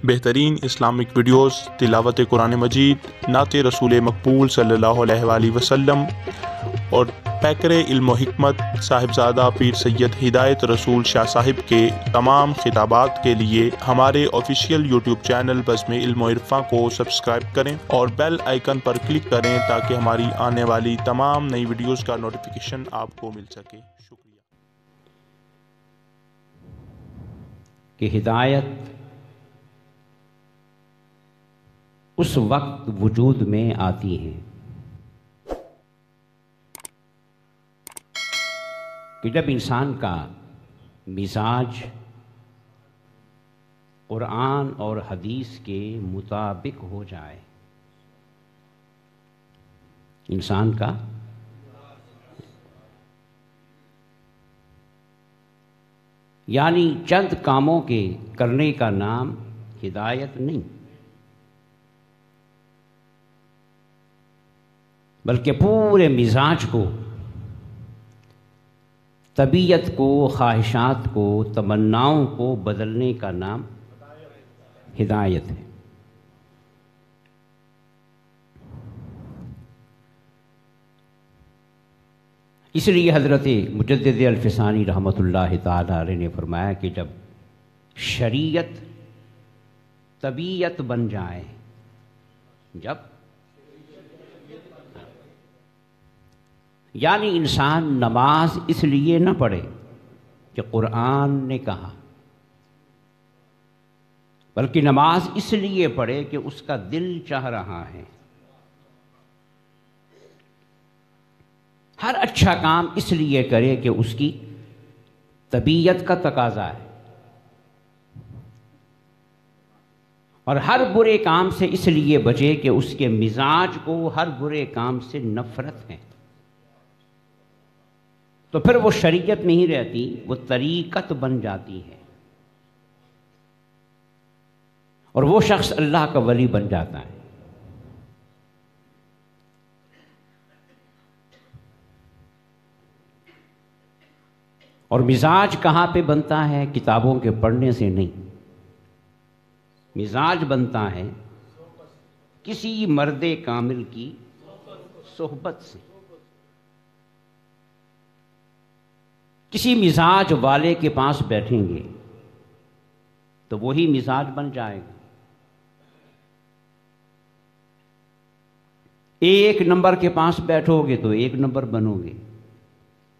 بہترین Islamic videos, تلاوت قرآن مجید، نعت رسول مقبول صلی اللہ علیہ وآلہ وسلم اور پیکر علم و حکمت صاحبزادہ پیر سید ہدایت رسول شاہ صاحب کے تمام خطابات کے لیے ہمارے آفیشیل یوٹیوب چینل بزم علم و عرفاں کو سبسکرائب کریں اور بیل آئیکن پر کلک کریں تاکہ ہماری آنے والی تمام نئی ویڈیوز کا نوٹیفیکیشن آپ کو مل سکے۔ شکریہ۔ کہ ہدایت اس وقت وجود میں آتی ہے کہ جب انسان کا مزاج قرآن اور حدیث کے مطابق ہو جائے۔ انسان کا یعنی چند کاموں کے کرنے کا نام ہدایت نہیں، بلکہ پورے مزاج کو، طبیعت کو، خواہشات کو، تمناؤں کو بدلنے کا نام ہدایت ہے۔ اس لیے حضرت مجدد الفسانی رحمۃ اللہ تعالی علیہ نے فرمایا کہ جب شریعت طبیعت بن جائے، جب یعنی انسان نماز اس لیے نہ پڑھے کہ قرآن نے کہا، بلکہ نماز اس لیے پڑھے کہ اس کا دل چاہ رہا ہے۔ ہر اچھا کام اس لیے کرے کہ اس کی طبیعت کا تقاضا ہے، اور ہر برے کام سے اس لیے بچے کہ اس کے مزاج کو ہر برے کام سے نفرت ہے۔ تو پھر وہ شریعت نہیں رہتی، وہ طریقت بن جاتی ہے، اور وہ شخص اللہ کا ولی بن جاتا ہے۔ اور مزاج کہاں پہ بنتا ہے؟ کتابوں کے پڑھنے سے نہیں، مزاج بنتا ہے کسی مرد کامل کی صحبت سے۔ کسی مزاج والے کے پاس بیٹھیں گے تو وہی مزاج بن جائے گا۔ ایک نمبر کے پاس بیٹھو گے تو ایک نمبر بنو گے،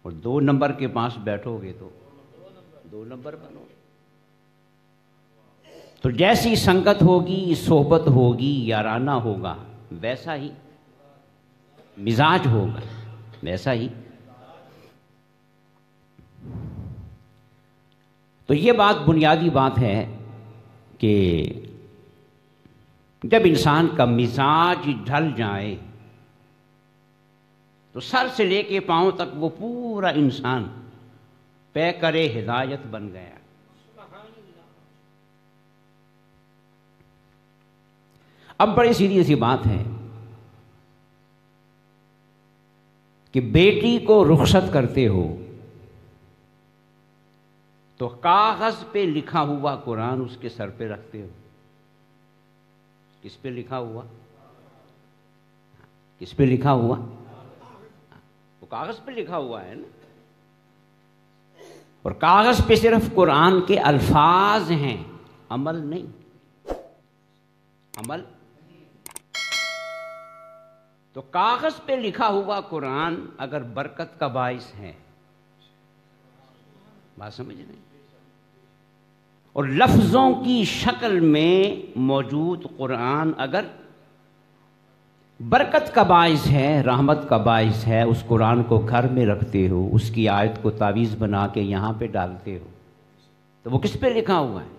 اور 2 نمبر کے پاس بیٹھو گے تو 2 نمبر بنو گے۔ تو جیسی سنگت ہوگی، صحبت ہوگی، یارانہ ہوگا، ویسا ہی مزاج ہوگا، ویسا ہی۔ تو یہ بات بنیادی بات ہے کہ جب انسان کا مزاج ڈھل جائے تو سر سے لے کے پاؤں تک وہ پورا انسان پیکر ہدایت بن گیا۔ اب بڑی سیدھی سی بات ہے کہ بیٹی کو رخصت کرتے ہو تو کاغذ پہ لکھا ہوا قرآن اس کے سر پہ رکھتے ہو۔ کس پہ لکھا ہوا؟ کس پہ لکھا ہوا؟ وہ کاغذ پہ لکھا ہوا ہے نا، اور کاغذ پہ صرف قرآن کے الفاظ ہیں، عمل نہیں، عمل۔ تو کاغذ پہ لکھا ہوا قرآن اگر برکت کا باعث ہے، بات سمجھ نہیں، اور لفظوں کی شکل میں موجود قرآن اگر برکت کا باعث ہے، رحمت کا باعث ہے، اس قرآن کو گھر میں رکھتے ہو، اس کی آیت کو تعویذ بنا کے یہاں پہ ڈالتے ہو، تو وہ کس پہ لکھا ہوا ہے؟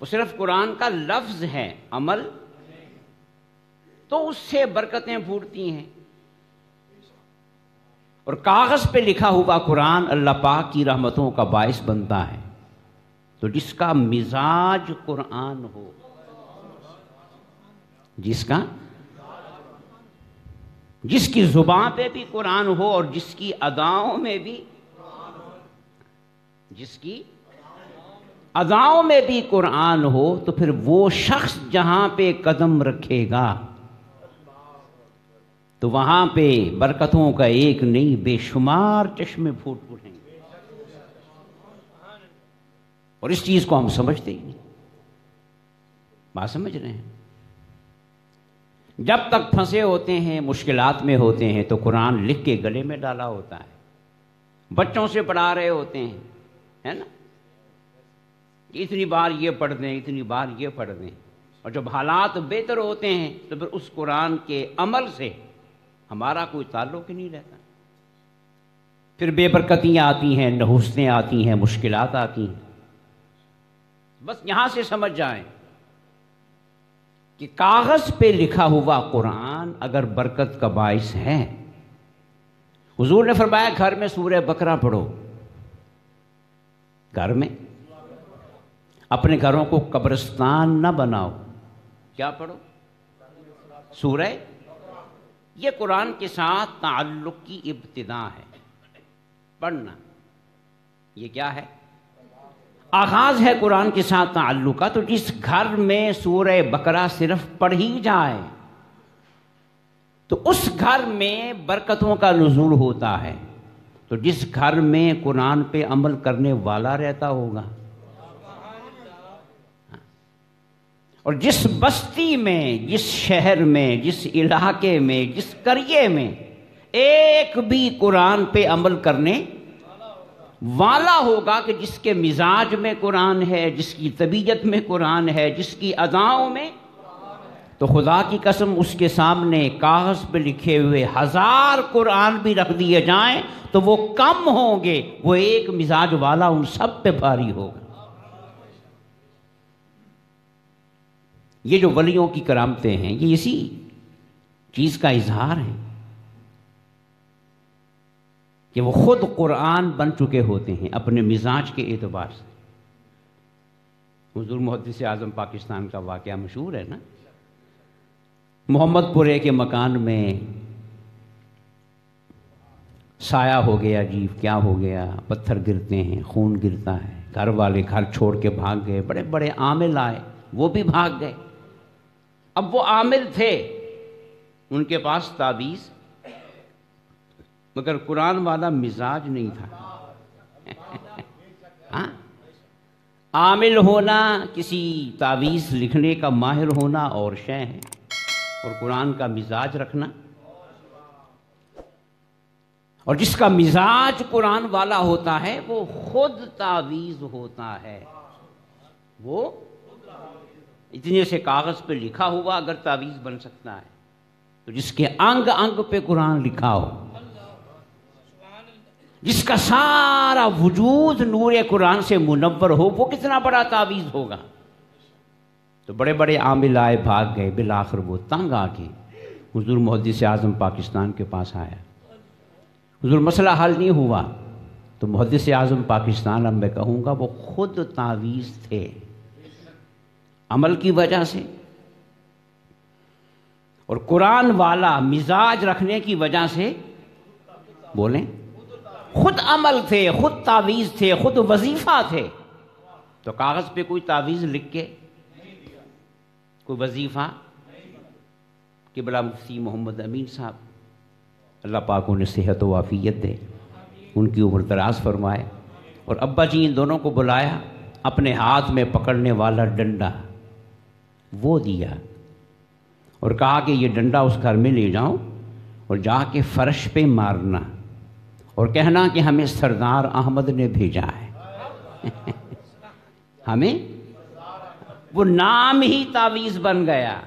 وہ صرف قرآن کا لفظ ہے، عمل۔ تو اس سے برکتیں پھوٹتی ہیں، اور کاغذ پہ لکھا ہوا قرآن اللہ پاک کی رحمتوں کا باعث بنتا ہے۔ تو جس کا مزاج قرآن ہو، جس کی زبان پہ بھی قرآن ہو اور جس کی اداؤں میں بھی، جس کی اذاؤں میں بھی قرآن ہو تو پھر وہ شخص جہاں پہ قدم رکھے گا تو وہاں پہ برکتوں کا ایک نہیں بے شمار چشمے پھوٹ اٹھیں گے، اور اس چیز کو ہم سمجھتے ہی نہیں۔ بات سمجھ رہے ہیں؟ جب تک پھنسے ہوتے ہیں، مشکلات میں ہوتے ہیں، تو قرآن لکھ کے گلے میں ڈالا ہوتا ہے، بچوں سے پڑھا رہے ہوتے ہیں، ہے نا، اتنی بار یہ پڑھ دیں، اتنی بار یہ پڑھ دیں، اور جب حالات بہتر ہوتے ہیں تو پھر اس قرآن کے عمل سے ہمارا کوئی تعلق ہی نہیں رہتا، پھر بے برکتیاں آتی ہیں، نحوستیں آتی ہیں، مشکلات آتی ہیں۔ بس یہاں سے سمجھ جائیں کہ کاغذ پہ لکھا ہوا قرآن اگر برکت کا باعث ہے، حضور نے فرمایا گھر میں سورہ بقرہ پڑھو، گھر میں، اپنے گھروں کو قبرستان نہ بناؤ، کیا پڑھو؟ سورہ۔ یہ قرآن کے ساتھ تعلق کی ابتدا ہے، پڑھنا، یہ کیا ہے؟ آغاز ہے قرآن کے ساتھ تعلق کا۔ تو جس گھر میں سورہ بقرہ صرف پڑھی جائے تو اس گھر میں برکتوں کا نزول ہوتا ہے۔ تو جس گھر میں قرآن پہ عمل کرنے والا رہتا ہوگا، اور جس بستی میں، جس شہر میں، جس علاقے میں، جس قریے میں ایک بھی قرآن پہ عمل کرنے والا ہوگا، کہ جس کے مزاج میں قرآن ہے، جس کی طبیعت میں قرآن ہے، جس کی اداؤں میں، تو خدا کی قسم اس کے سامنے کاغذ پہ لکھے ہوئے 1000 قرآن بھی رکھ دیے جائیں تو وہ کم ہوں گے، وہ ایک مزاج والا ان سب پہ بھاری ہوگا۔ یہ جو ولیوں کی کرامتیں ہیں، یہ اسی چیز کا اظہار ہے کہ وہ خود قرآن بن چکے ہوتے ہیں اپنے مزاج کے اعتبار سے۔ حضور محدث اعظم پاکستان کا واقعہ مشہور ہے نا، محمد پورے کے مکان میں سایہ ہو گیا، جی کیا ہو گیا، پتھر گرتے ہیں، خون گرتا ہے، گھر والے گھر چھوڑ کے بھاگ گئے، بڑے بڑے عامل آئے، وہ بھی بھاگ گئے۔ اب وہ عامل تھے، ان کے پاس تعویذ، مگر قرآن والا مزاج نہیں تھا۔ ہاں، عامل ہونا، کسی تعویذ لکھنے کا ماہر ہونا اور شے ہے، اور قرآن کا مزاج رکھنا، اور جس کا مزاج قرآن والا ہوتا ہے وہ خود تعویذ ہوتا ہے۔ وہ اتنے سے کاغذ پہ لکھا ہوا اگر تعویذ بن سکتا ہے، تو جس کے انگ انگ پہ قرآن لکھا ہو، جس کا سارا وجود نور قرآن سے منور ہو، وہ کتنا بڑا تعویذ ہوگا۔ تو بڑے بڑے عامل آئے، بھاگ گئے، بالآخر وہ تنگ آ کے حضور محدث اعظم پاکستان کے پاس آیا۔ حضور مسئلہ حل نہیں ہوا تو محدث اعظم پاکستان، اب میں کہوں گا، وہ خود تعویذ تھے، عمل کی وجہ سے اور قرآن والا مزاج رکھنے کی وجہ سے، بولیں، خود عمل تھے، خود تعویذ تھے، خود وظیفہ تھے۔ تو کاغذ پہ کوئی تعویذ لکھ کے، کوئی وظیفہ، قبلہ مفتی محمد امین صاحب، اللہ پاک انہیں صحت و عافیت دے، ان کی عمر دراز فرمائے، اور ابا جی ان دونوں کو بلایا، اپنے ہاتھ میں پکڑنے والا ڈنڈا وہ دیا، اور کہا کہ یہ ڈنڈا اس گھر میں لے جاؤ اور جا کے فرش پہ مارنا، اور کہنا کہ ہمیں سردار احمد نے بھیجا ہے۔ ہمیں وہ نام ہی تعویذ بن گیا،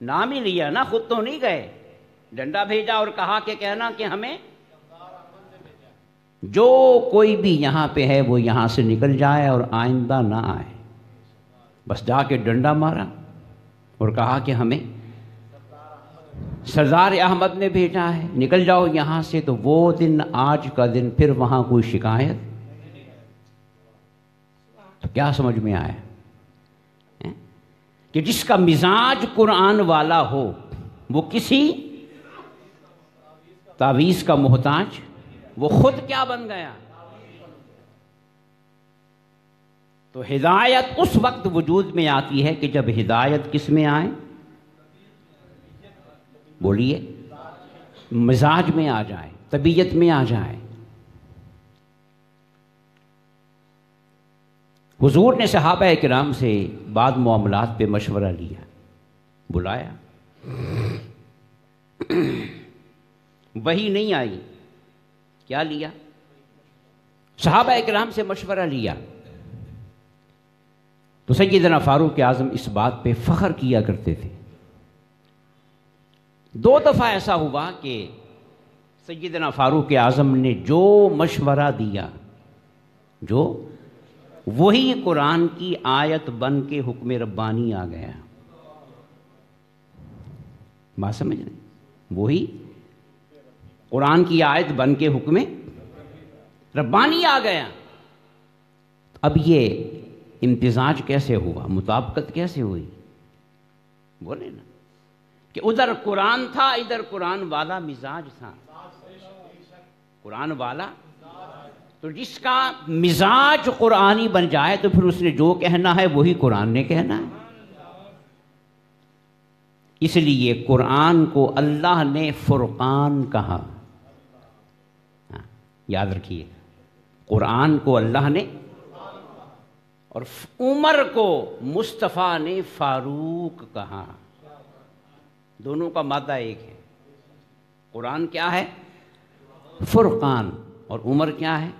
نام ہی لیا نا، خود تو نہیں گئے، ڈنڈا بھیجا اور کہا کہ کہنا کہ ہمیں جو کوئی بھی یہاں پہ ہے وہ یہاں سے نکل جائے اور آئندہ نہ آئے۔ بس جا کے ڈنڈا مارا اور کہا کہ ہمیں سردار احمد نے بھیجا ہے، نکل جاؤ یہاں سے۔ تو وہ دن آج کا دن، پھر وہاں کوئی شکایت؟ تو کیا سمجھ میں آیا کہ جس کا مزاج قرآن والا ہو وہ کسی تعویذ کا محتاج، وہ خود کیا بن گیا؟ تو ہدایت اس وقت وجود میں آتی ہے کہ جب ہدایت کس میں آئے؟ بولیے، مزاج میں آ جائے، طبیعت میں آ جائے۔ حضور نے صحابہ کرام سے بعض معاملات پہ مشورہ لیا، بلایا، وہی نہیں آئی، کیا لیا؟ صحابہ کرام سے مشورہ لیا۔ تو سیدنا فاروق اعظم اس بات پہ فخر کیا کرتے تھے۔ 2 دفعہ ایسا ہوا کہ سیدنا فاروق اعظم نے جو مشورہ دیا، جو وہی قرآن کی آیت بن کے حکم ربانی آ گیا۔ بات سمجھ رہے ہیں؟ وہی قرآن کی آیت بن کے حکم ربانی آ گیا۔ اب یہ امتزاج کیسے ہوا، مطابقت کیسے ہوئی؟ بولے نا کہ ادھر قرآن تھا، ادھر قرآن والا مزاج تھا۔ قرآن والا تو جس کا مزاج قرآنی بن جائے تو پھر اس نے جو کہنا ہے وہی قرآن نے کہنا ہے۔ اس لیے قرآن کو اللہ نے فرقان کہا۔ یاد رکھیے، قرآن کو اللہ نے، اور عمر کو مصطفیٰ نے فاروق کہا۔ دونوں کا مادہ ایک ہے۔ قرآن کیا ہے؟ فرقان، اور عمر کیا ہے؟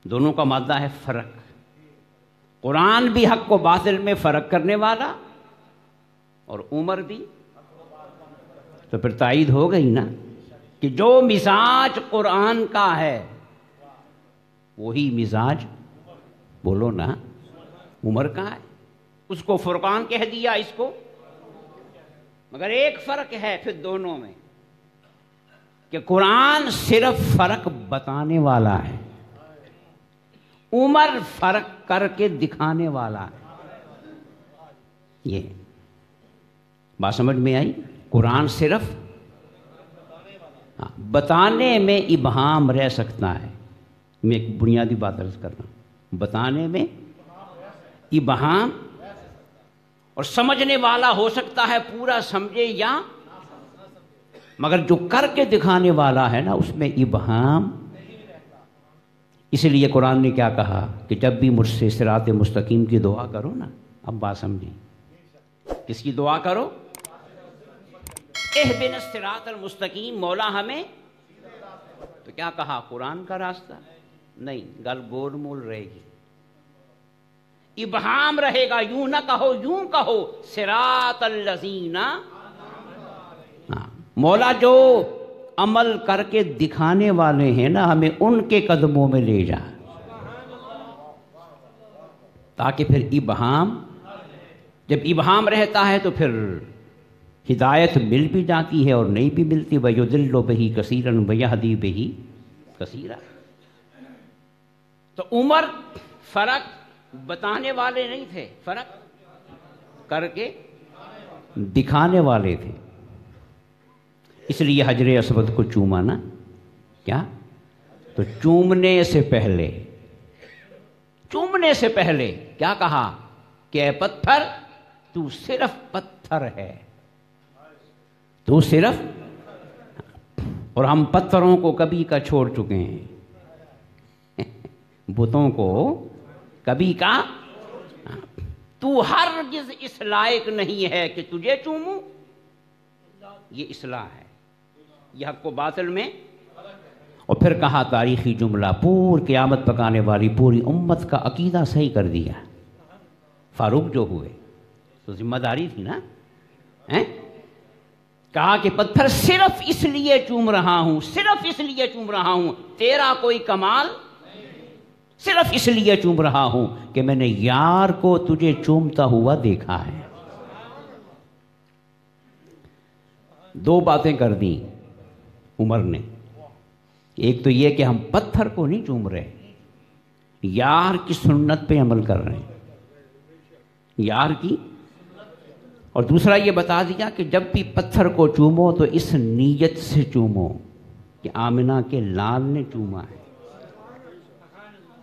دونوں کا مادہ ہے فرق۔ قرآن بھی حق و باطل میں فرق کرنے والا، اور عمر بھی۔ تو پھر تائید ہو گئی نا کہ جو مزاج قرآن کا ہے وہی مزاج، بولو نا، عمر کا ہے۔ اس کو فرقان کہہ دیا، اس کو، مگر ایک فرق ہے پھر دونوں میں کہ قرآن صرف فرق بتانے والا ہے، عمر فرق کر کے دکھانے والا ہے۔ یہ بات سمجھ میں آئی؟ قرآن صرف بتانے میں ابہام رہ سکتا ہے۔ میں ایک بنیادی بات عرض کر رہا ہوں، بتانے میں ابہام، اور سمجھنے والا ہو سکتا ہے پورا سمجھے یا، مگر جو کر کے دکھانے والا ہے نا اس میں ابہام۔ اس لیے قرآن نے کیا کہا کہ جب بھی مجھ سے صراط مستقیم کی دعا کرو نا، اب بات سمجھیں، کس کی دعا کرو؟ اہدنا الصراط المستقیم، مولا ہمیں، تو کیا کہا؟ قرآن کا راستہ نہیں، گل گول مول رہے گی، ابہام رہے گا، یوں نہ کہو، یوں کہو، صراط الذین، مولا جو عمل کر کے دکھانے والے ہیں نا ہمیں ان کے قدموں میں لے جا، تاکہ پھر ابہام، جب ابہام رہتا ہے تو پھر ہدایت مل بھی جاتی ہے اور نہیں بھی ملتی۔ وَيُضِلُّ بِهِ كَثِيرًا وَيَهْدِي بِهِ كَثِيرًا۔ تو عمر فرق بتانے والے نہیں تھے، فرق کر کے دکھانے والے تھے۔ اس لیے حجر اسود کو چوما نا، کیا؟ تو چومنے سے پہلے کیا کہا کہ اے پتھر تو صرف پتھر ہے، تو صرف، اور ہم پتھروں کو کبھی کا چھوڑ چکے ہیں، بتوں کو کبھی کا، تو ہرگز اس لائق نہیں ہے کہ تجھے چوموں۔ یہ اصلاح ہے، یہ حق و باطل میں۔ اور پھر کہا تاریخی جملہ، پور قیامت پکانے والی پوری امت کا عقیدہ صحیح کر دیا۔ فاروق جو ہوئے تو ذمہ داری تھی نا، کہا کہ پتھر صرف اس لیے چوم رہا ہوں، صرف اس لیے چوم رہا ہوں، تیرا کوئی کمال، صرف اس لیے چوم رہا ہوں کہ میں نے یار کو تجھے چومتا ہوا دیکھا ہے۔ 2 باتیں کر دیں عمر نے، ایک تو یہ کہ ہم پتھر کو نہیں چوم رہے، یار کی سنت پہ عمل کر رہے ہیں، یار کی، اور دوسرا یہ بتا دیا کہ جب بھی پتھر کو چومو تو اس نیت سے چومو کہ آمنہ کے لال نے چوما ہے،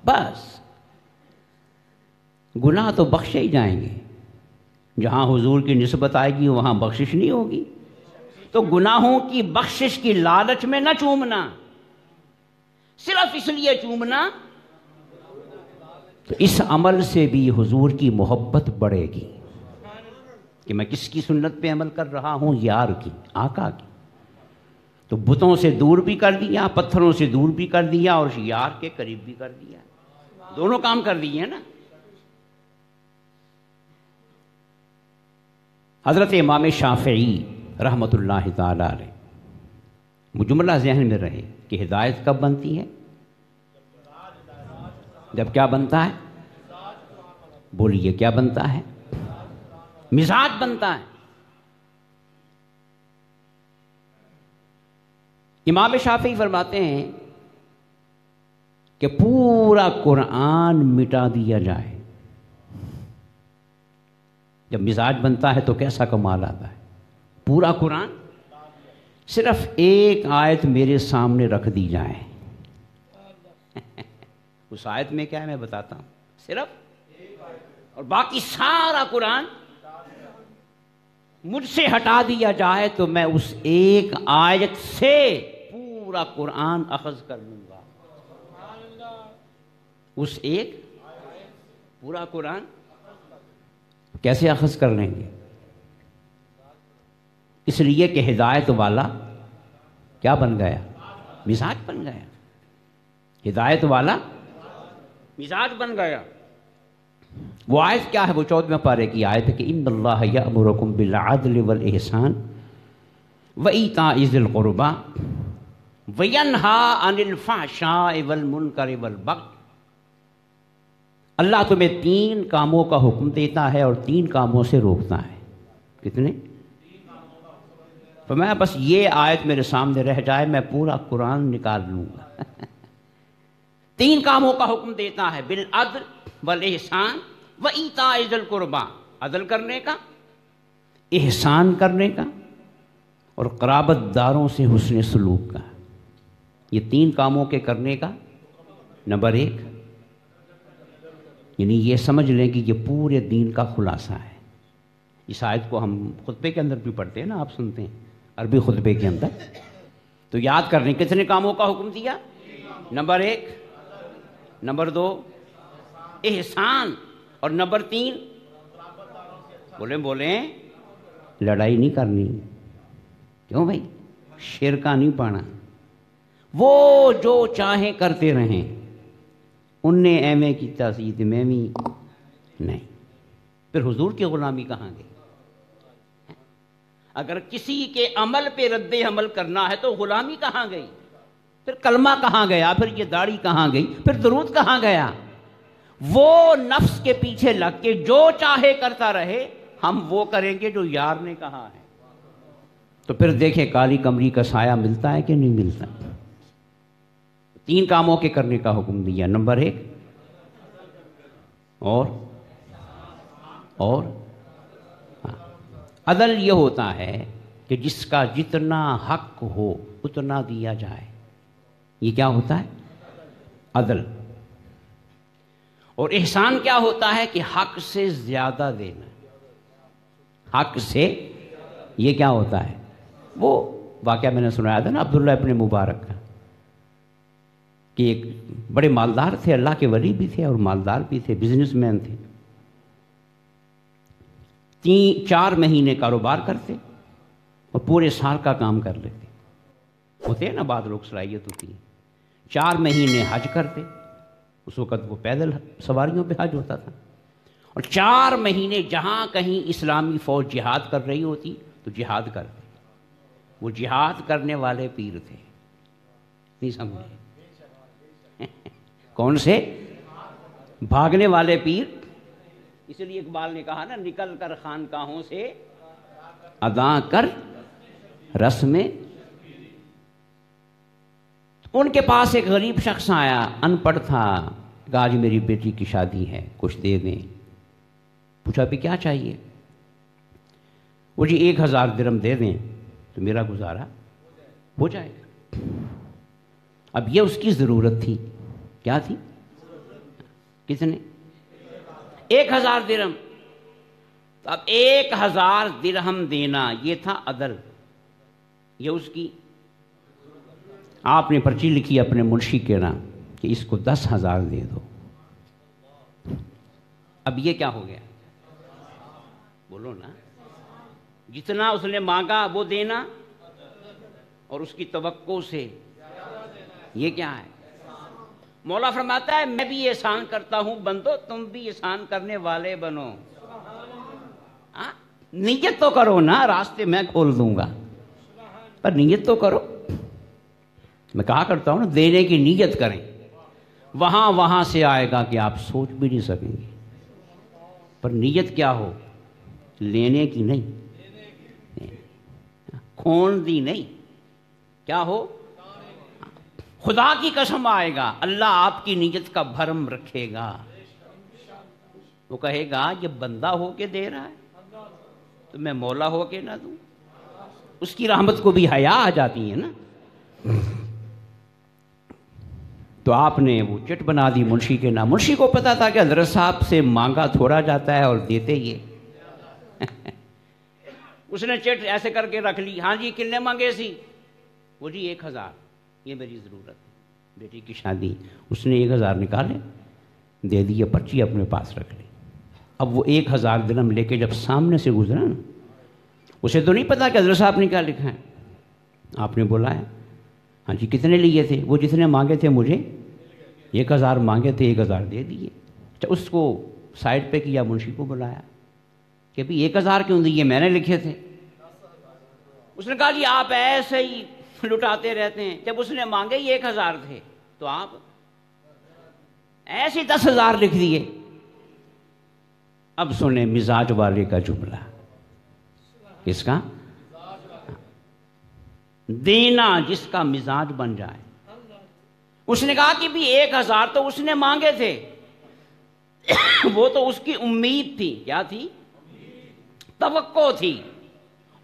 بس۔ گناہ تو بخشے ہی جائیں گے. جہاں حضور کی نسبت آئے گی وہاں بخشش نہیں ہوگی. تو گناہوں کی بخشش کی لالچ میں نہ چومنا، صرف اس لیے چومنا تو اس عمل سے بھی حضور کی محبت بڑھے گی کہ میں کس کی سنت پہ عمل کر رہا ہوں؟ یار کی، آقا کی. تو بتوں سے دور بھی کر دیا، پتھروں سے دور بھی کر دیا، اور یار کے قریب بھی کر دیا. دونوں کام کر دیے نا. حضرت امام شافعی رحمۃ اللہ تعالی علیہ، وہ جملہ ذہن میں رہے کہ ہدایت کب بنتی ہے؟ جب کیا بنتا ہے؟ بولیے کیا بنتا ہے؟ مزاج بنتا ہے. امام شافعی فرماتے ہیں کہ پورا قرآن مٹا دیا جائے، جب مزاج بنتا ہے تو کیسا کمال آتا ہے. پورا قرآن صرف ایک آیت میرے سامنے رکھ دی جائے. اس آیت میں کیا ہے میں بتاتا ہوں، صرف، اور باقی سارا قرآن مجھ سے ہٹا دیا جائے تو میں اس ایک آیت سے پورا قرآن اخذ کر لوں گا. اس ایک پورا قرآن کیسے اخذ کر لیں گے؟ اس لیے کہ ہدایت والا کیا بن گیا؟ مزاج بن گیا. ہدایت والا مزاج بن گیا. وہ آیت کیا ہے؟ وہ 14ویں پارے کی آیت ہے کہ ان اللہ یأمرکم بالعدل والإحسان وإیتاء ذی القربى وینہی عن الفحشاء والمنکر والبغی. اللہ تمہیں 3 کاموں کا حکم دیتا ہے اور 3 کاموں سے روکتا ہے. کتنے؟ تو میں بس یہ آیت میرے سامنے رہ جائے میں پورا قرآن نکال لوں گا. 3 کاموں کا حکم دیتا ہے، بالعدل والاحسان وایتاء ذی القربى، عدل کرنے کا، احسان کرنے کا، اور قرابت داروں سے حسن سلوک کا. یہ 3 کاموں کے کرنے کا نمبر 1، یعنی یہ سمجھ لیں کہ یہ پورے دین کا خلاصہ ہے. اس آیت کو ہم خطبے کے اندر بھی پڑھتے ہیں نا، آپ سنتے ہیں عربی خطبے کے اندر. تو یاد کرنے کتنے کاموں کا حکم دیا؟ نمبر 1، نمبر 2 احسان، اور نمبر 3 بولیں لڑائی نہیں کرنی. کیوں بھائی؟ شرکا نہیں پانا. وہ جو چاہیں کرتے رہیں، ان نے ایویں کی تاسید میں بھی نہیں. پھر حضور کی غلامی کہاں گئی؟ اگر کسی کے عمل پہ رد عمل کرنا ہے تو غلامی کہاں گئی؟ پھر کلمہ کہاں گیا؟ پھر یہ داڑھی کہاں گئی؟ پھر درود کہاں گیا؟ وہ نفس کے پیچھے لگ کے جو چاہے کرتا رہے، ہم وہ کریں گے جو یار نے کہا ہے. تو پھر دیکھیں کالی کمری کا سایہ ملتا ہے کہ نہیں ملتا. 3 کاموں کے کرنے کا حکم دیا. نمبر 1 اور عدل یہ ہوتا ہے کہ جس کا جتنا حق ہو اتنا دیا جائے. یہ کیا ہوتا ہے؟ عدل. اور احسان کیا ہوتا ہے کہ حق سے زیادہ دینا. حق سے یہ کیا ہوتا ہے؟ وہ واقعہ میں نے سنایا تھا نا عبداللہ ابن مبارک کا، کہ ایک بڑے مالدار تھے، اللہ کے ولی بھی تھے اور مالدار بھی تھے، بزنس مین تھے. 3-4 مہینے کاروبار کرتے اور پورے سال کا کام کر لیتے. ہوتے ہیں نا بعض لوگ، صلاحیت ہوتی ہے. 4 مہینے حج کرتے، اس وقت وہ پیدل سواریوں پہ حج ہوتا تھا. اور 4 مہینے جہاں کہیں اسلامی فوج جہاد کر رہی ہوتی تو جہاد کرتے. وہ جہاد کرنے والے پیر تھے. نہیں سمجھے؟ کون سے؟ بھاگنے والے پیر. اس لیے اقبال نے کہا نا، نکل کر خانقاہوں سے ادا کر رسم. ان کے پاس ایک غریب شخص آیا، ان پڑھ تھا، کہا آج میری بیٹی کی شادی ہے، کچھ دے دیں. پوچھا بھی کیا چاہیے؟ وہ جی 1000 درہم دے دیں تو میرا گزارا ہو جائے گا. اب یہ اس کی ضرورت تھی. کیا تھی؟ کتنے؟ 1000 درہم. تو اب 1000 درہم دینا یہ تھا عدل، یہ اس کی. آپ نے پرچی لکھی اپنے منشی کے نام کہ اس کو 10,000 دے دو. اب یہ کیا ہو گیا؟ بولو نا. جتنا اس نے مانگا وہ دینا، اور اس کی توقع سے یہ کیا ہے؟ مولا فرماتا ہے میں بھی احسان کرتا ہوں بندو، تم بھی احسان کرنے والے بنو. نیت تو کرو نا، راستے میں کھول دوں گا، پر نیت تو کرو. میں کہا کرتا ہوں نا، دینے کی نیت کریں، وہاں سے آئے گا کہ آپ سوچ بھی نہیں سکیں گے. پر نیت کیا ہو؟ لینے کی نہیں، کھون دی نہیں، کیا ہو؟ خدا کی قسم آئے گا، اللہ آپ کی نیت کا بھرم رکھے گا. وہ کہے گا یہ بندہ ہو کے دے رہا ہے تو میں مولا ہو کے نہ دوں. اس کی رحمت کو بھی حیا آ جاتی ہے نا. تو آپ نے وہ چٹ بنا دی منشی کے نام. منشی کو پتا تھا کہ حضرت صاحب سے مانگا تھوڑا جاتا ہے اور دیتے یہ. اس نے چٹ ایسے کر کے رکھ لی. ہاں جی کتنے مانگے سی؟ وہ جی 1000، یہ میری ضرورت ہے، بیٹی کی شادی. اس نے 1000 نکالے دے دی، پرچی اپنے پاس رکھ لی. اب وہ 1000 درہم لے کے جب سامنے سے گزرا نا، اسے تو نہیں پتا کہ حضرت صاحب نے کیا لکھا ہے. آپ نے بولا ہے ہاں جی کتنے لیے تھے؟ وہ جتنے مانگے تھے مجھے 1000 مانگے تھے، 1000 دے دیے. اس کو سائڈ پہ کیا، منشی کو بلایا کہ بھی 1000 کیوں دیے؟ میں نے لکھے تھے. اس نے کہا جی آپ ایسے ہی لٹاتے رہتے ہیں، جب اس نے مانگے ہی 1000 تھے تو آپ ایسے 10,000 لکھ دیے. اب سنیں مزاج والے کا جملہ. کس کا؟ دینا جس کا مزاج بن جائے. اس نے کہا کہ بھی 1000 تو اس نے مانگے تھے، وہ تو اس کی امید تھی. کیا تھی؟ توقع تھی.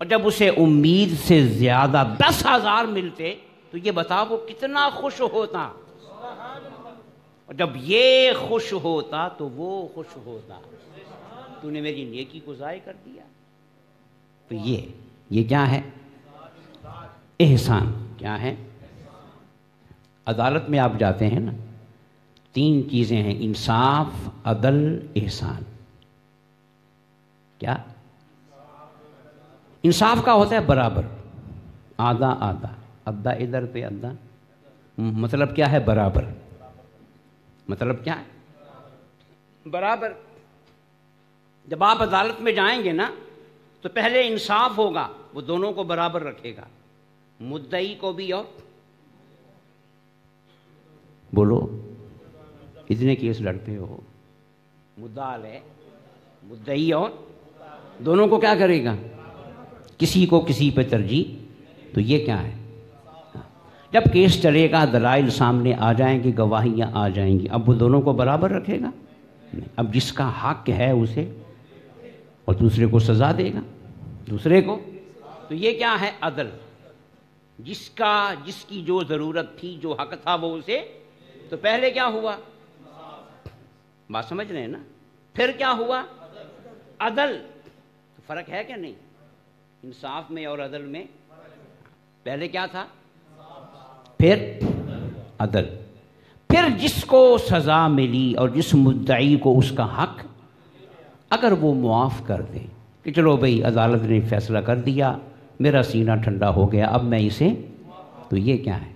اور جب اسے امید سے زیادہ 10,000 ملتے تو یہ بتا وہ کتنا خوش ہوتا. اور جب یہ خوش ہوتا تو وہ خوش ہوتا. تو نے میری نیکی کو ضائع کر دیا. تو یہ کیا ہے؟ احسان. کیا ہے؟ عدالت میں آپ جاتے ہیں نا، 3 چیزیں ہیں: انصاف، عدل، احسان. کیا؟ انصاف کا ہوتا ہے برابر، آدھا آدھا، آدھا ادھر پہ آدھا. مطلب کیا ہے برابر؟ مطلب کیا ہے برابر؟ جب آپ عدالت میں جائیں گے نا تو پہلے انصاف ہوگا، وہ دونوں کو برابر رکھے گا، مدعی کو بھی. اور بولو اتنے کیس لڑتے ہو، مدعا ہے، مدعی اور دونوں کو کیا کرے گا؟ کسی کو کسی پہ ترجیح. تو یہ کیا ہے؟ جب کیس چلے گا، دلائل سامنے آ جائیں گے، گواہیاں آ جائیں گی، اب وہ دونوں کو برابر رکھے گا؟ اب جس کا حق ہے اسے، اور دوسرے کو سزا دے گا دوسرے کو. تو یہ کیا ہے؟ عدل. جس کی جو ضرورت تھی، جو حق تھا وہ اسے. تو پہلے کیا ہوا؟ بات سمجھ رہے ہیں نا؟ پھر کیا ہوا؟ عدل. تو فرق ہے کہ نہیں انصاف میں اور عدل میں؟ پہلے کیا تھا؟ پھر عدل. پھر جس کو سزا ملی اور جس مدعی کو اس کا حق، اگر وہ معاف کر دے کہ چلو بھئی عدالت نے فیصلہ کر دیا، میرا سینہ ٹھنڈا ہو گیا، اب میں اسے. تو یہ کیا ہے؟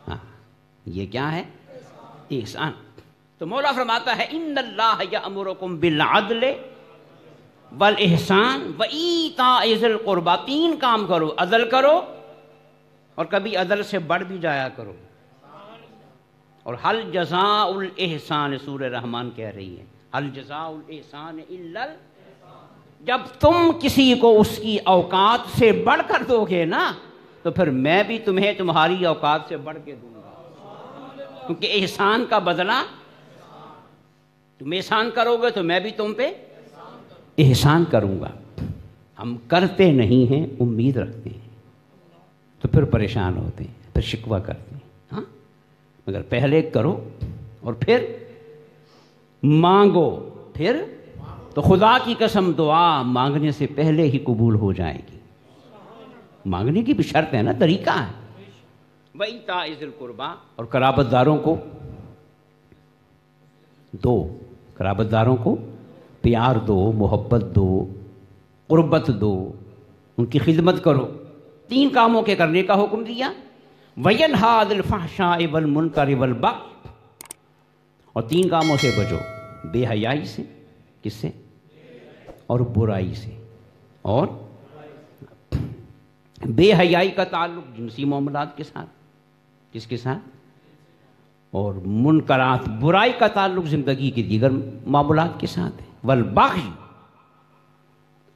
ہاں یہ کیا ہے؟ احسان. تو مولا فرماتا ہے ان اللہ یأمرکم بالعدل والاحسان وایتاء ذی القربی. 3 کام کرو، عدل کرو اور کبھی عدل سے بڑھ بھی جایا کرو. اور حل جزاء الاحسان، سورہ رحمان کہہ رہی ہے حل جزاء الاحسان الا. جب تم کسی کو اس کی اوقات سے بڑھ کر دو گے نا تو پھر میں بھی تمہیں تمہاری اوقات سے بڑھ کے دوں گا. کیونکہ احسان کا بدلہ، تم احسان کرو گے تو میں بھی تم پہ احسان کروں گا. ہم کرتے نہیں ہیں، امید رکھتے ہیں تو پھر پریشان ہوتے ہیں، پھر شکوہ کرتے ہیں. ہاں مگر پہلے کرو اور پھر مانگو، پھر تو خدا کی قسم دعا مانگنے سے پہلے ہی قبول ہو جائے گی. مانگنے کی بھی شرط ہے نا، طریقہ ہے. وَإِيتَاءِ ذِي الْقُرْبَىٰ، اور قرابت داروں کو دو، قرابت داروں کو پیار دو، محبت دو، قربت دو، ان کی خدمت کرو. 3 کاموں کے کرنے کا حکم دیا. وَيَنْهَىٰ عَنِ الْفَحْشَاءِ وَالْمُنکَرِ وَالْبَغْيِ، اور 3 کاموں سے بچو، بے حیائی سے، کس سے؟ اور برائی سے. اور بے حیائی کا تعلق جنسی معاملات کے ساتھ، کس کے ساتھ؟ اور منکرات، برائی کا تعلق زندگی کے دیگر معاملات کے ساتھ ہے. والبغی،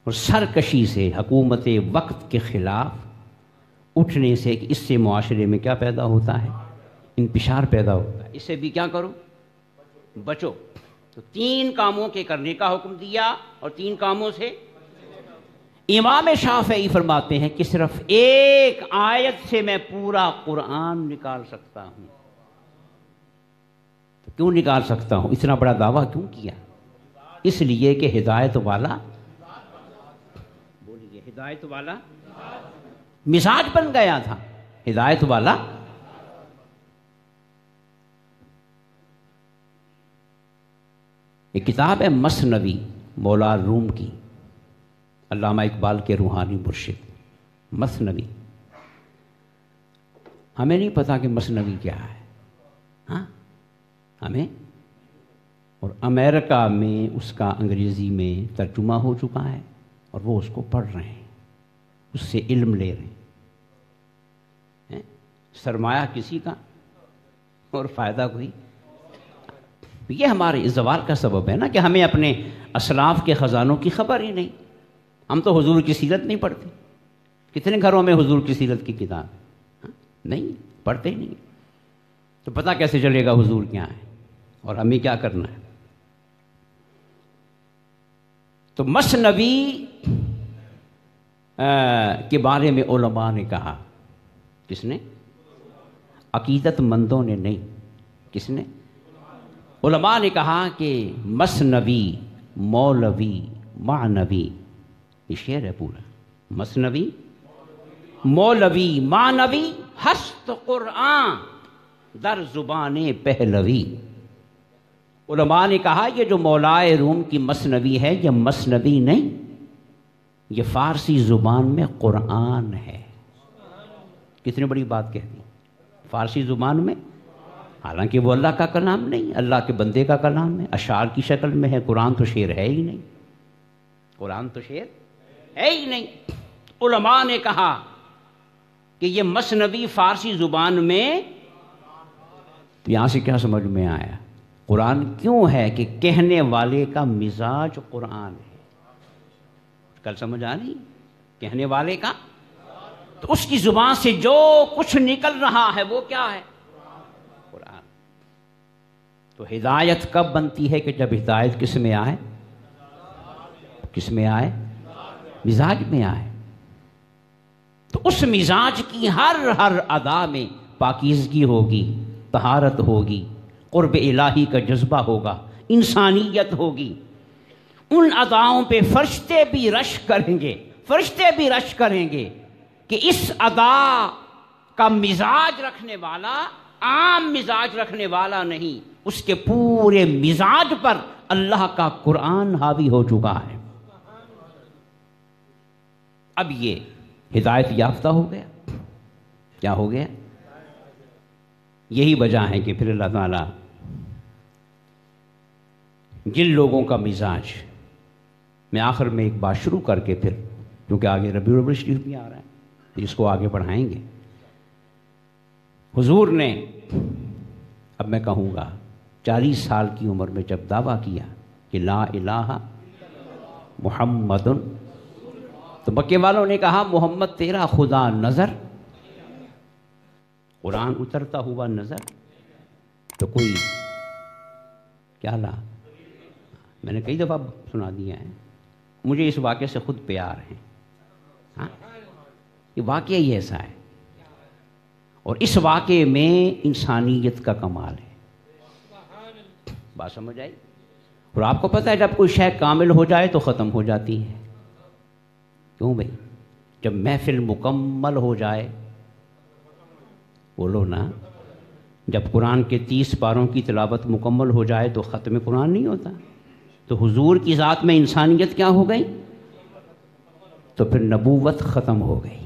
اور سرکشی سے، حکومت وقت کے خلاف اٹھنے سے، کہ اس سے معاشرے میں کیا پیدا ہوتا ہے؟ انتشار پیدا ہوتا ہے. اس سے بھی کیا کرو؟ بچو. تو 3 کاموں کے کرنے کا حکم دیا اور 3 کاموں سے. امام شافعی فرماتے ہیں کہ صرف ایک آیت سے میں پورا قرآن نکال سکتا ہوں. تو کیوں نکال سکتا ہوں؟ اتنا بڑا دعویٰ کیوں کیا؟ اس لیے کہ ہدایت والا، بولیے، ہدایت والا مزاج بن گیا تھا. ہدایت والا. ایک کتاب ہے مثنوی مولا روم کی، علامہ اقبال کے روحانی مرشد. مثنوی، ہمیں نہیں پتا کہ مثنوی کیا ہے، ہاں ہمیں. اور امریکہ میں اس کا انگریزی میں ترجمہ ہو چکا ہے اور وہ اس کو پڑھ رہے ہیں، اس سے علم لے رہے ہیں. سرمایہ کسی کا اور فائدہ کوئی. یہ ہمارے زوال کا سبب ہے نا، کہ ہمیں اپنے اسلاف کے خزانوں کی خبر ہی نہیں. ہم تو حضور کی سیرت نہیں پڑھتے. کتنے گھروں میں حضور کی سیرت کی کتاب نہیں پڑھتے ہی نہیں. تو پتہ کیسے چلے گا حضور کیا ہے اور ہمیں کیا کرنا ہے؟ تو مثنوی کے بارے میں علماء نے کہا. کس نے؟ عقیدت مندوں نے نہیں. کس نے؟ علماء نے کہا کہ مثنوی، مولوی، معنوی، یہ شعر ہے پورا. مثنوی، مولوی، معنوی، ہست قرآن در زبان پہلوی. علماء نے کہا یہ جو مولائے روم کی مثنوی ہے، یہ مثنوی نہیں، یہ فارسی زبان میں قرآن ہے. کتنی بڑی بات کہہ دی. فارسی زبان میں، حالانکہ وہ اللہ کا کلام نہیں، اللہ کے بندے کا کلام ہے، اشعار کی شکل میں ہے. قرآن تو شعر ہے ہی نہیں. قرآن تو شعر ہے ہی نہیں. علماء نے کہا کہ یہ مثنوی فارسی زبان میں. یہاں سے کیا سمجھ میں آیا؟ قرآن کیوں ہے کہ کہنے والے کا مزاج قرآن ہے. کل سمجھ آ رہی؟ کہنے والے کا، تو اس کی زبان سے جو کچھ نکل رہا ہے وہ کیا ہے؟ قرآن. تو ہدایت کب بنتی ہے؟ کہ جب ہدایت کس میں آئے؟ کس میں آئے؟ مزاج میں آئے. تو اس مزاج کی ہر ادا میں پاکیزگی ہوگی، طہارت ہوگی، قرب الہی کا جذبہ ہوگا، انسانیت ہوگی. ان اداؤں پہ فرشتے بھی رش کریں گے، فرشتے بھی رش کریں گے کہ اس ادا کا مزاج رکھنے والا عام مزاج رکھنے والا نہیں، اس کے پورے مزاج پر اللہ کا قرآن حاوی ہو چکا ہے. اب یہ ہدایت یافتہ ہو گیا. کیا ہو گیا؟ یہی وجہ ہے کہ پھر اللہ تعالیٰ جن لوگوں کا مزاج، میں آخر میں ایک بات شروع کر کے پھر، کیونکہ آگے ربیع الاول شریف بھی آ رہا ہے، اس کو آگے بڑھائیں گے. حضور نے، اب میں کہوں گا، 40 سال کی عمر میں جب دعویٰ کیا کہ لا الہ محمد، تو مکے والوں نے کہا محمد تیرا خدا نظر، قرآن اترتا ہوا نظر. تو کوئی کیا لا، میں نے کئی دفعہ سنا دیا ہے. مجھے اس واقعے سے خود پیار ہے. ہاں، یہ واقعہ ہی ایسا ہے، اور اس واقعے میں انسانیت کا کمال ہے. بات سمجھ آئی؟ اور آپ کو پتہ ہے جب کوئی شے کامل ہو جائے تو ختم ہو جاتی ہے. کیوں بھائی؟ جب محفل مکمل ہو جائے، بولو نا، جب قرآن کے 30 پاروں کی تلاوت مکمل ہو جائے تو ختم قرآن نہیں ہوتا. تو حضور کی ذات میں انسانیت کیا ہو گئی؟ تو پھر نبوت ختم ہو گئی،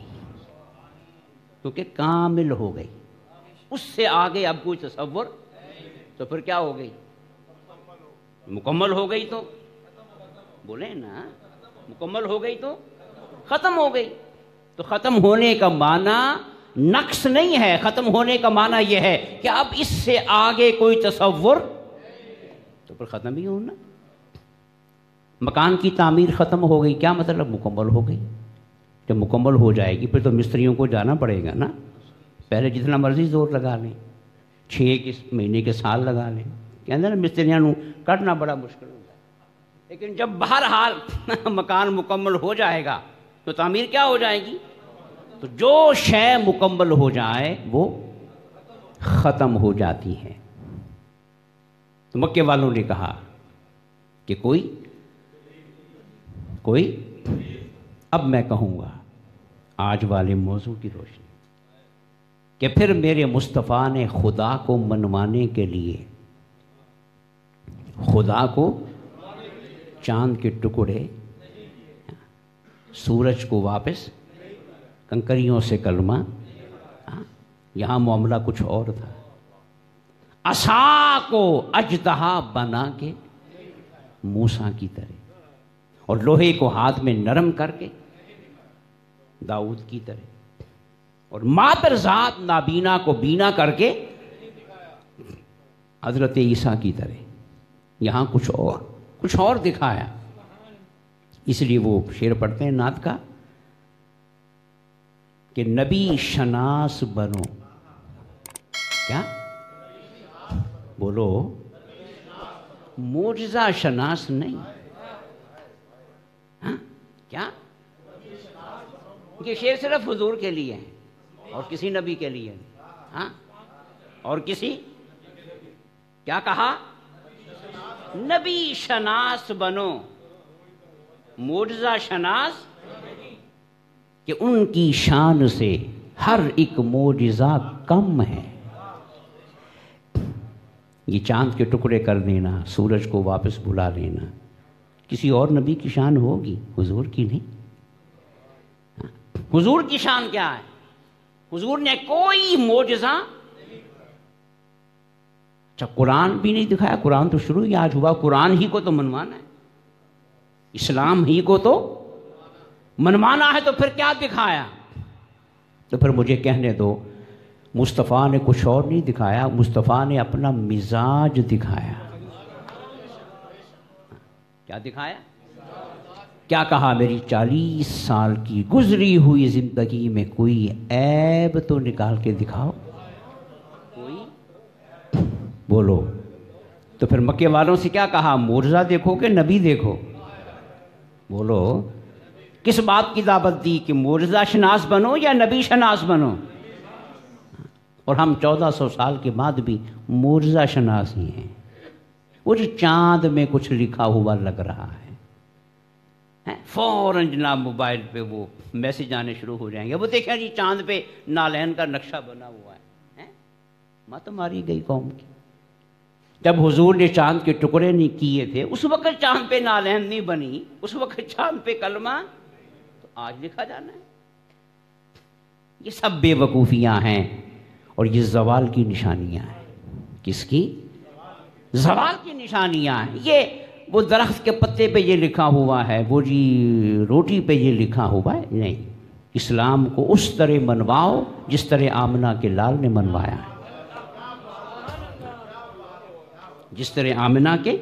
کیونکہ کامل ہو گئی. اس سے آگے اب کوئی تصور، تو پھر کیا ہو گئی؟ مکمل ہو گئی تو بولیں نا، مکمل ہو گئی تو ختم ہو گئی. تو ختم ہونے کا معنی نقص نہیں ہے، ختم ہونے کا معنی یہ ہے کہ اب اس سے آگے کوئی تصور، تو پھر ختم ہی ہونا. مکان کی تعمیر ختم ہو گئی، کیا مطلب؟ مکمل ہو گئی. جب مکمل ہو جائے گی پھر تو مستریوں کو جانا پڑے گا نا. پہلے جتنا مرضی زور لگا لیں، 6 مہینے کے سال لگا لیں، کہتے ہیں نا مستریاں نو کٹنا بڑا مشکل ہوتا ہے. لیکن جب بہرحال مکان مکمل ہو جائے گا تو تعمیر کیا ہو جائے گی. تو جو شے مکمل ہو جائے وہ ختم ہو جاتی ہے. تو مکے والوں نے کہا کہ کوئی اب میں کہوں گا آج والے موضوع کی روشنی کہ پھر میرے مصطفیٰ نے خدا کو منوانے کے لیے خدا کو چاند کے ٹکڑے، سورج کو واپس، کنکریوں سے کلمہ. یہاں معاملہ کچھ اور تھا. عصا کو اژدہا بنا کے موسیٰ کی طرح، اور لوہے کو ہاتھ میں نرم کر کے داؤد کی طرح، اور مادر ذات نابینا کو بینا کر کے حضرت عیسیٰ کی طرح. یہاں کچھ اور دکھایا. اس لیے وہ شعر پڑھتے ہیں نعت کا کہ نبی شناس بنو. کیا بولو؟ معجزہ شناس نہیں. ہاں کیا؟ یہ شعر صرف حضور کے لیے ہے اور کسی نبی کے لیے نہیں. ہاں اور کسی، کیا کہا؟ نبی شناس بنو، معجزہ شناس، کہ ان کی شان سے ہر ایک معجزہ کم ہے. یہ چاند کے ٹکڑے کر دینا، سورج کو واپس بلا لینا، کسی اور نبی کی شان ہوگی، حضور کی نہیں. حضور کی شان کیا ہے؟ حضور نے کوئی معجزہ، اچھا قرآن بھی نہیں دکھایا. قرآن تو شروع ہی آج ہوا. قرآن ہی کو تو منوانا ہے، اسلام ہی کو تو منوانا ہے، تو پھر کیا دکھایا؟ تو پھر مجھے کہنے دو، مصطفیٰ نے کچھ اور نہیں دکھایا، مصطفیٰ نے اپنا مزاج دکھایا. کیا دکھایا؟ کیا کہا؟ میری 40 سال کی گزری ہوئی زندگی میں کوئی عیب تو نکال کے دکھاؤ. کوئی بولو. تو پھر مکے والوں سے کیا کہا؟ معجزہ دیکھو کہ نبی دیکھو؟ بولو. کس بات کی دعوت دی کہ معجزہ شناس بنو یا نبی شناس بنو؟ اور ہم 1400 سال کے بعد بھی معجزہ شناس ہی ہیں. وہ جو چاند میں کچھ لکھا ہوا لگ رہا ہے، فوراً جناب موبائل پہ وہ میسج آنے شروع ہو جائیں گے. وہ دیکھیں جی چاند پہ نالین کا نقشہ بنا ہوا ہے. مت ماری گئی قوم کی. جب حضور نے چاند کے ٹکڑے نہیں کیے تھے اس وقت چاند پہ نالین نہیں بنی، اس وقت چاند پہ کلمہ تو آج لکھا جانا ہے. یہ سب بے وقوفیاں ہیں اور یہ زوال کی نشانیاں ہیں. کس کی؟ زوال کی نشانیاں ہیں. یہ وہ درخت کے پتے پہ یہ لکھا ہوا ہے، وہ جی روٹی پہ یہ لکھا ہوا ہے، نہیں. اسلام کو اس طرح منواؤ جس طرح آمنہ کے لال نے منوایا ہے، جس طرح آمنہ کے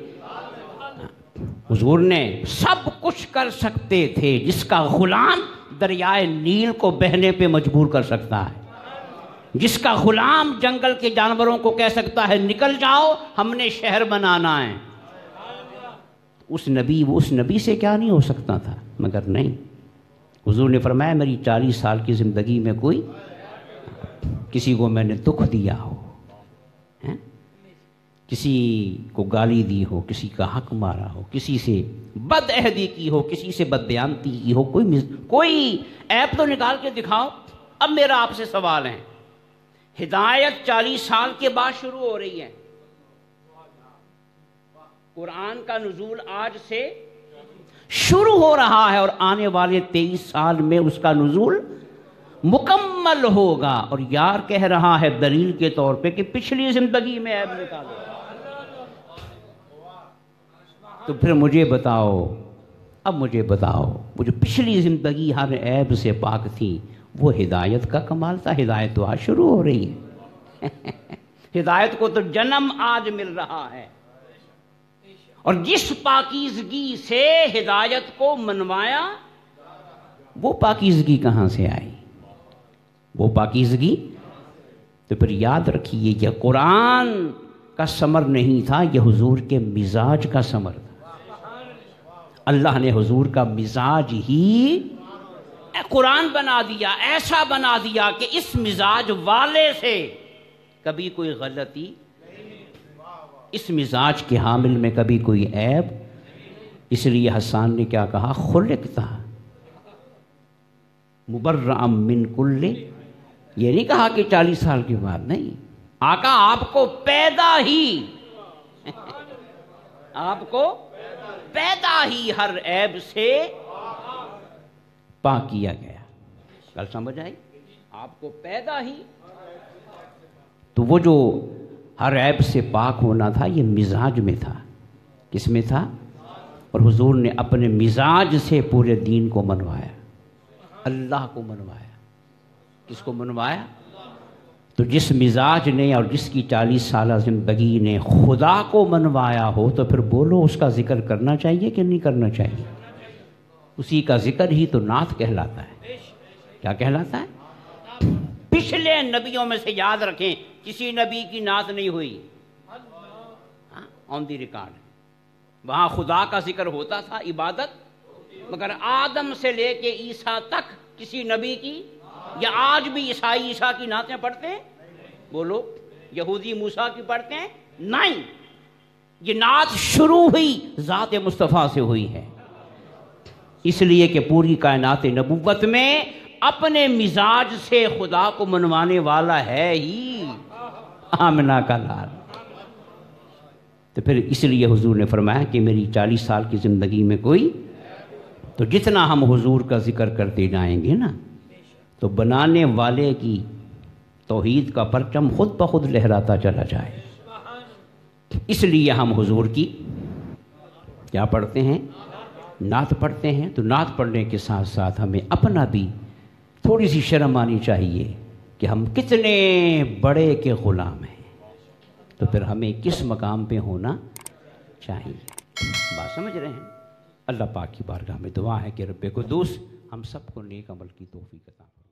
حضور نے سب کچھ کر سکتے تھے. جس کا غلام دریائے نیل کو بہنے پہ مجبور کر سکتا ہے، جس کا غلام جنگل کے جانوروں کو کہہ سکتا ہے نکل جاؤ ہم نے شہر بنانا ہے. اس نبی سے کیا نہیں ہو سکتا تھا؟ مگر نہیں. حضور نے فرمایا میری 40 سال کی زندگی میں کوئی کسی کو میں نے دکھ دیا ہو، کسی کو گالی دی ہو، کسی کا حق مارا ہو، کسی سے بد عہدی کی ہو، کسی سے بد بیانتی کی ہو، کوئی ایپ تو نکال کے دکھاؤ۔ اب میرا آپ سے سوال ہے، ہدایت 40 سال کے بعد شروع ہو رہی ہے، قرآن کا نزول آج سے شروع ہو رہا ہے اور آنے والے 23 سال میں اس کا نزول مکمل ہوگا، اور یار کہہ رہا ہے دلیل کے طور پہ کہ پچھلی زندگی میں عیب نکالو۔ تو پھر مجھے بتاؤ، اب مجھے بتاؤ، وہ جو پچھلی زندگی ہر عیب سے پاک تھی، وہ ہدایت کا کمال تھا۔ ہدایت تو آج شروع ہو رہی ہے ہدایت کو تو جنم آج مل رہا ہے، اور جس پاکیزگی سے ہدایت کو منوایا، وہ پاکیزگی کہاں سے آئی؟ وہ پاکیزگی تو پھر یاد رکھیے، یہ قرآن کا ثمر نہیں تھا، یہ حضور کے مزاج کا ثمر تھا۔ اللہ نے حضور کا مزاج ہی قرآن بنا دیا، ایسا بنا دیا کہ اس مزاج والے سے کبھی کوئی غلطی، اس مزاج کے حامل میں کبھی کوئی عیب۔ اس لیے حسان نے کیا کہا، خلقتا مبرأ من کل، یہ نہیں کہا کہ 40 سال کے بعد، نہیں، آقا آپ کو پیدا ہی آپ کو پیدا ہی ہر عیب سے پاک کیا گیا۔ کل سمجھ آئی؟ آپ کو پیدا ہی، تو وہ جو ہر عیب سے پاک ہونا تھا، یہ مزاج میں تھا۔ کس میں تھا؟ اور حضور نے اپنے مزاج سے پورے دین کو منوایا، اللہ کو منوایا۔ کس کو منوایا؟ تو جس مزاج نے اور جس کی 40 سالہ زندگی نے خدا کو منوایا ہو، تو پھر بولو اس کا ذکر کرنا چاہیے کہ نہیں کرنا چاہیے؟ اسی کا ذکر ہی تو نعت کہلاتا ہے۔ کیا کہلاتا ہے؟ پچھلے نبیوں میں سے یاد رکھیں، کسی نبی کی نعت نہیں ہوئی، آن دی ریکارڈ۔ وہاں خدا کا ذکر ہوتا تھا، عبادت، مگر آدم سے لے کے عیسیٰ تک کسی نبی کی، یا آج بھی عیسائی عیسیٰ کی نعتیں پڑھتے ہیں؟ بولو، یہودی موسیٰ کی پڑھتے ہیں؟ نہیں، یہ نعت شروع ہوئی ذات مصطفیٰ سے ہوئی ہے، اس لیے کہ پوری کائنات نبوت میں اپنے مزاج سے خدا کو منوانے والا ہے ہی آمنہ کا لال۔ تو پھر اس لیے حضور نے فرمایا کہ میری 40 سال کی زندگی میں کوئی، تو جتنا ہم حضور کا ذکر کرتے جائیں گے نا، تو بنانے والے کی توحید کا پرچم خود بخود لہراتا چلا جائے۔ اس لیے ہم حضور کی کیا پڑھتے ہیں؟ نعت پڑھتے ہیں۔ تو نعت پڑھنے کے ساتھ ساتھ ہمیں اپنا بھی تھوڑی سی شرم آنی چاہیے کہ ہم کتنے بڑے کے غلام ہیں، تو پھر ہمیں کس مقام پہ ہونا چاہیے۔ بات سمجھ رہے ہیں؟ اللہ پاک کی بارگاہ میں دعا ہے کہ رب قدوس ہم سب کو نیک عمل کی توفیق عطا فرمائے۔